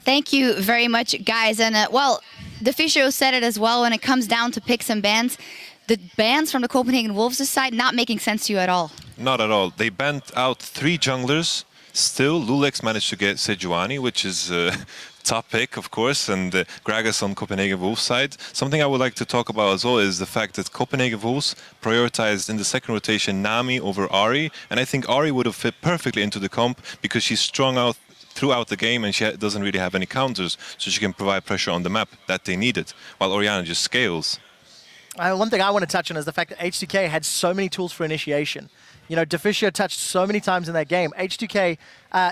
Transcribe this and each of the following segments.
Thank you very much, guys. And well, the Fisho said it as well. When it comes down to picks and bans, the bans from the Copenhagen Wolves' side not making sense to you at all. Not at all. They banned out 3 junglers. Still, Lulex managed to get Sejuani, which is top pick, of course, and Gragas on Copenhagen Wolves side. Something I would like to talk about as well is the fact that Copenhagen Wolves prioritized in the second rotation Nami over Ari, and I think Ari would have fit perfectly into the comp because she's strung out throughout the game and she doesn't really have any counters, so she can provide pressure on the map that they needed, while Orianna just scales. One thing I want to touch on is the fact that H2K had so many tools for initiation. You know, Deficio touched so many times in that game. H2K,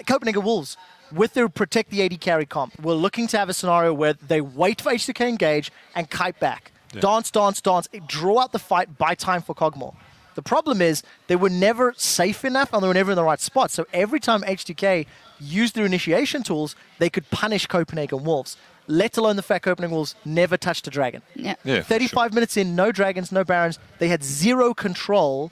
Copenhagen Wolves, with their protect the AD carry comp, were looking to have a scenario where they wait for H2K engage and kite back. Yeah. Dance, dance, dance, draw out the fight, buy time for Kog'Maw. The problem is they were never safe enough and they were never in the right spot. So every time H2K used their initiation tools, they could punish Copenhagen Wolves. Let alone the fact Copenhagen Wolves never touched a dragon. Yeah. 35 minutes in, no dragons, no barons. They had zero control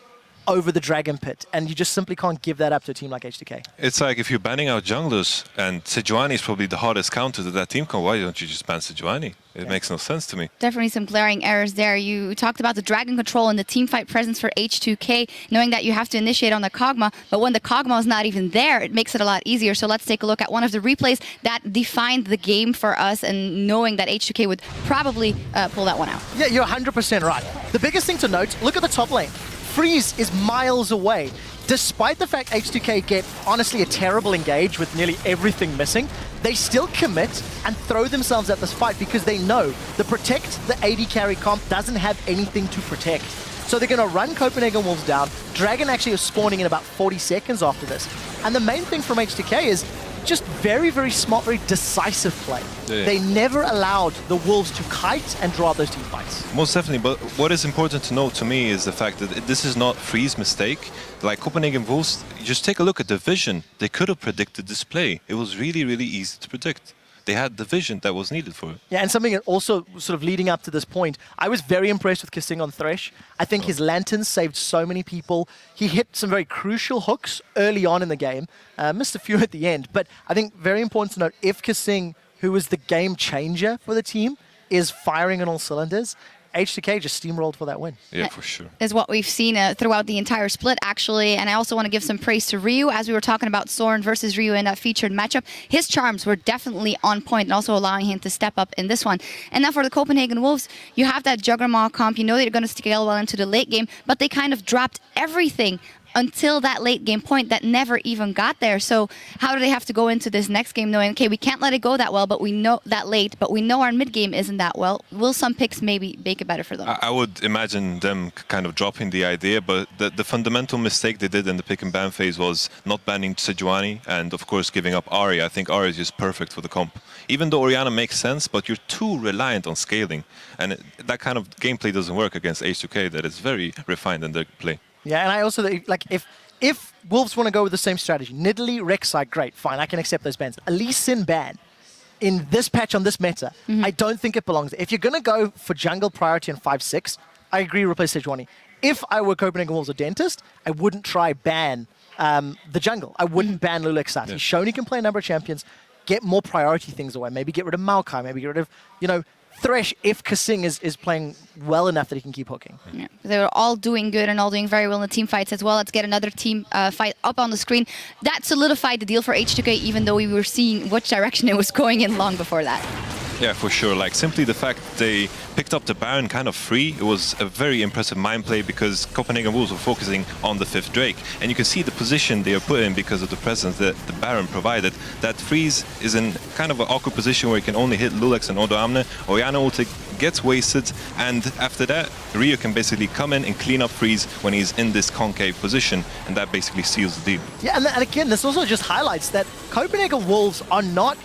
over the dragon pit, and you just simply can't give that up to a team like H2K. It's like if you're banning out junglers, and Sejuani is probably the hardest counter to that team comp, why don't you just ban Sejuani? It makes no sense to me. Definitely some glaring errors there. You talked about the dragon control and the team fight presence for H2K, knowing that you have to initiate on the Kog'Maw, but when the Kog'Maw is not even there, it makes it a lot easier. So let's take a look at one of the replays that defined the game for us, and knowing that H2K would probably pull that one out. Yeah, you're 100% right. The biggest thing to note, look at the top lane. Freeze is miles away. Despite the fact H2K get, honestly, a terrible engage with nearly everything missing, they still commit and throw themselves at this fight because they know the protect, the AD carry comp doesn't have anything to protect. So they're going to run Copenhagen Wolves down. Dragon actually is spawning in about 40 seconds after this. And the main thing from H2K is just very, very smart, very decisive play. Yeah. They never allowed the Wolves to kite and draw out those team fights. Most definitely, but what is important to note to me is the fact that this is not Free's mistake. Like Copenhagen Wolves, just take a look at the vision. They could have predicted this play. It was really, really easy to predict. They had the vision that was needed for it. Yeah, and something also sort of leading up to this point, I was very impressed with Kissing on Thresh. I think his lanterns saved so many people. He hit some very crucial hooks early on in the game, missed a few at the end. But I think very important to note, if Kissing, who is the game changer for the team, is firing on all cylinders, H2K just steamrolled for that win. Yeah, for sure. Is what we've seen throughout the entire split, actually. And I also want to give some praise to Ryu. As we were talking about Soren versus Ryu in that featured matchup, his charms were definitely on point and also allowing him to step up in this one. And now for the Copenhagen Wolves, you have that Juggernaut comp. You know they're going to scale well into the late game, but they kind of dropped everything until that late game point that never even got there. So how do they have to go into this next game knowing, okay, we can't let it go that well, but we know that late, but we know our mid game isn't that well. Will some picks maybe make it better for them? I would imagine them kind of dropping the idea, but the fundamental mistake they did in the pick and ban phase was not banning Sejuani and of course giving up Ahri. I think Ahri is just perfect for the comp. Even though Orianna makes sense, but you're too reliant on scaling. And that kind of gameplay doesn't work against H2K that is very refined in their play. Yeah, and I also, like, if Wolves want to go with the same strategy, Nidalee, Rek'Sai, great, fine, I can accept those bans. A Lee Sin ban in this patch on this meta, I don't think it belongs. If you're going to go for jungle priority in 5-6, I agree, replace Sejuani. If I were Copenhagen Wolves or Dentist, I wouldn't try ban the jungle. I wouldn't ban Lulex. He's shown he can play a number of champions, get more priority things away, maybe get rid of Maokai, maybe get rid of, you know, Thresh if Kissing is playing well enough that he can keep hooking. Yeah, they were all doing good and all doing very well in the team fights as well. Let's get another team fight up on the screen. That solidified the deal for H2K, even though we were seeing which direction it was going in long before that. Yeah, for sure. Like, simply the fact they picked up the Baron kind of free, it was a very impressive mind play because Copenhagen Wolves were focusing on the 5th Drake. And you can see the position they are put in because of the presence that the Baron provided. That Freeze is in kind of an awkward position where he can only hit Lulex and Odoamne. Orianna ulti gets wasted, and after that, Ryu can basically come in and clean up Freeze when he's in this concave position, and that basically seals the deal. Yeah, and again, this also just highlights that Copenhagen Wolves are not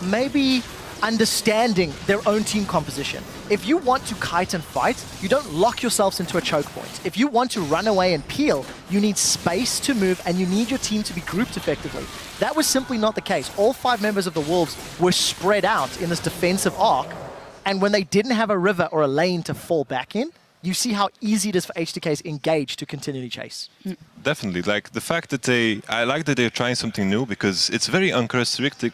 maybe understanding their own team composition. If you want to kite and fight, you don't lock yourselves into a choke point. If you want to run away and peel, you need space to move and you need your team to be grouped effectively. That was simply not the case. All 5 members of the Wolves were spread out in this defensive arc, and when they didn't have a river or a lane to fall back in, you see how easy it is for H2K to engage to continually chase. Definitely, like the fact that I like that they're trying something new, because it's very uncharacteristic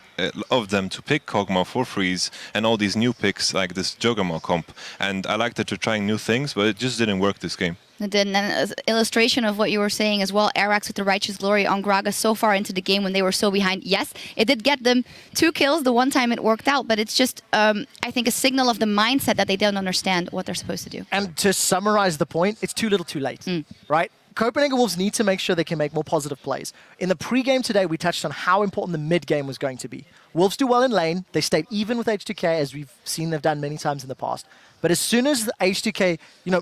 of them to pick Kog'Maw for Freeze and all these new picks like this Juggernaut comp. And I like that they're trying new things, but it just didn't work this game. It did, and as illustration of what you were saying as well, Arax with the Righteous Glory on Gragas so far into the game when they were so behind. Yes, it did get them 2 kills the one time it worked out, but it's just, I think, a signal of the mindset that they don't understand what they're supposed to do. And to summarize the point, it's too little too late, right? Copenhagen Wolves need to make sure they can make more positive plays. In the pre-game today, we touched on how important the mid-game was going to be. Wolves do well in lane. They stayed even with H2K, as we've seen they've done many times in the past. But as soon as the H2K,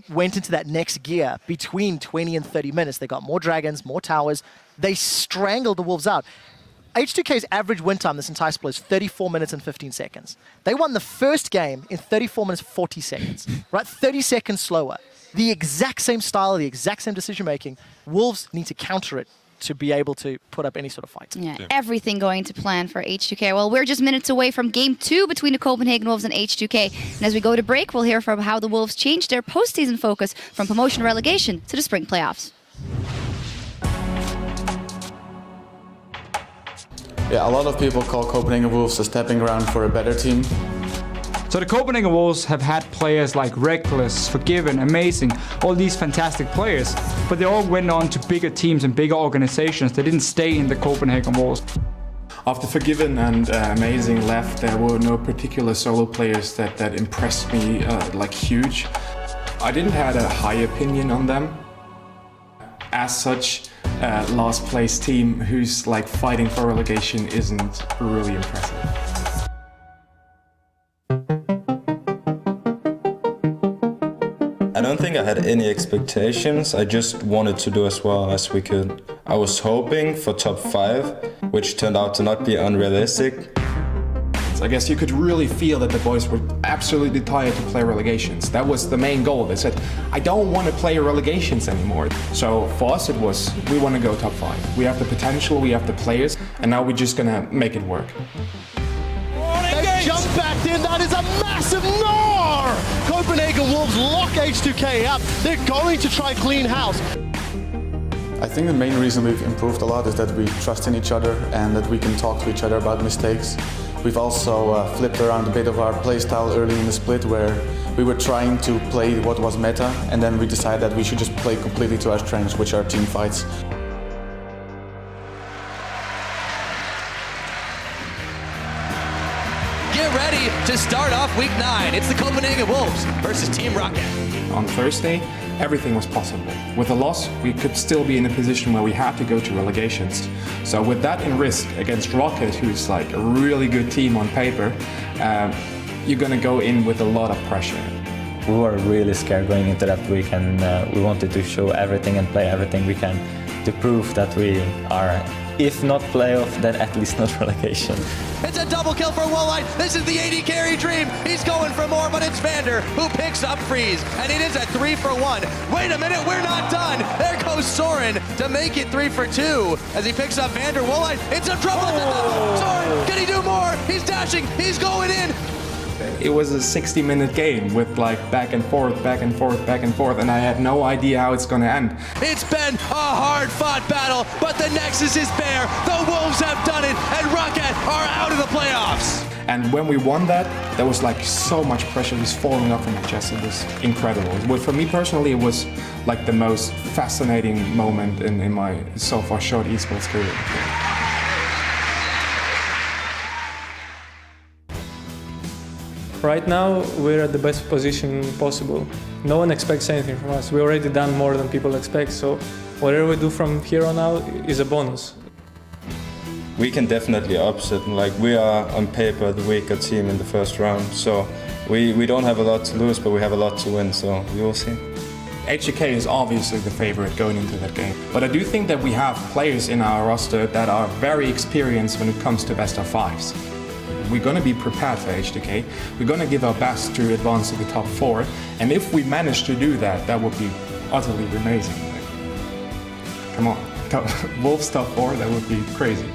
went into that next gear, between 20 and 30 minutes, they got more dragons, more towers. They strangled the Wolves out. H2K's average win time this entire split is 34 minutes and 15 seconds. They won the first game in 34 minutes 40 seconds, right? 30 seconds slower. The exact same style, the exact same decision-making. Wolves need to counter it to be able to put up any sort of fight. Yeah, everything going to plan for H2K. Well, we're just minutes away from Game 2 between the Copenhagen Wolves and H2K. And as we go to break, we'll hear from how the Wolves changed their postseason focus from promotion relegation to the spring playoffs. Yeah, a lot of people call Copenhagen Wolves a stepping ground for a better team. So the Copenhagen Wolves have had players like Reckless, Forgiven, Amazing, all these fantastic players, but they all went on to bigger teams and bigger organizations. They didn't stay in the Copenhagen Wolves. After Forgiven and Amazing left, there were no particular solo players that impressed me like huge. I didn't have a high opinion on them. As such, last place team who's like fighting for relegation isn't really impressive. I don't think I had any expectations. I just wanted to do as well as we could. I was hoping for top 5, which turned out to not be unrealistic. I guess you could really feel that the boys were absolutely tired to play relegations. That was the main goal. They said, I don't want to play relegations anymore. So for us it was, we want to go top 5. We have the potential, we have the players, and now we're just going to make it work. They jumped back in. That is a massive gnar! Copenhagen Wolves lock H2K up. They're going to try clean house. I think the main reason we've improved a lot is that we trust in each other and that we can talk to each other about mistakes. We've also flipped around a bit of our playstyle early in the split, where we were trying to play what was meta, and then we decided that we should just play completely to our strengths, which are team fights. Get ready to start off week 9. It's the Copenhagen Wolves versus Team Rocket. On Thursday, everything was possible. With a loss, we could still be in a position where we had to go to relegations. So with that in risk against Rocket, who's like a really good team on paper, you're gonna go in with a lot of pressure. We were really scared going into that week, and we wanted to show everything and play everything we can to prove that we are, if not playoff, then at least not relegation. It's a double kill for Wollite. This is the AD carry dream. He's going for more, but it's Vander who picks up Freeze. And it is a 3 for 1. Wait a minute, we're not done. There goes Soren to make it 3 for 2. As he picks up Vander, Wollite, it's a trouble. Soren, can he do more? He's dashing, he's going in. It was a 60-minute game with like back and forth, back and forth, back and forth, and I had no idea how it's gonna end. It's been a hard-fought battle, but the Nexus is bare. The Wolves have done it, and Rocket are out of the playoffs. And when we won that, there was like so much pressure was falling off from my chest. It was incredible. But for me personally, it was like the most fascinating moment in my so far short esports career. Right now, we're at the best position possible. No one expects anything from us. We already done more than people expect, so whatever we do from here on out is a bonus. We can definitely upset, like we are on paper the weaker team in the first round, so we don't have a lot to lose, but we have a lot to win, so we will see. H2K is obviously the favorite going into that game, but I do think that we have players in our roster that are very experienced when it comes to best of 5s. We're going to be prepared for H2K. We're going to give our best to advance to the top 4. And if we manage to do that, that would be utterly amazing. Come on, Wolves top 4, that would be crazy.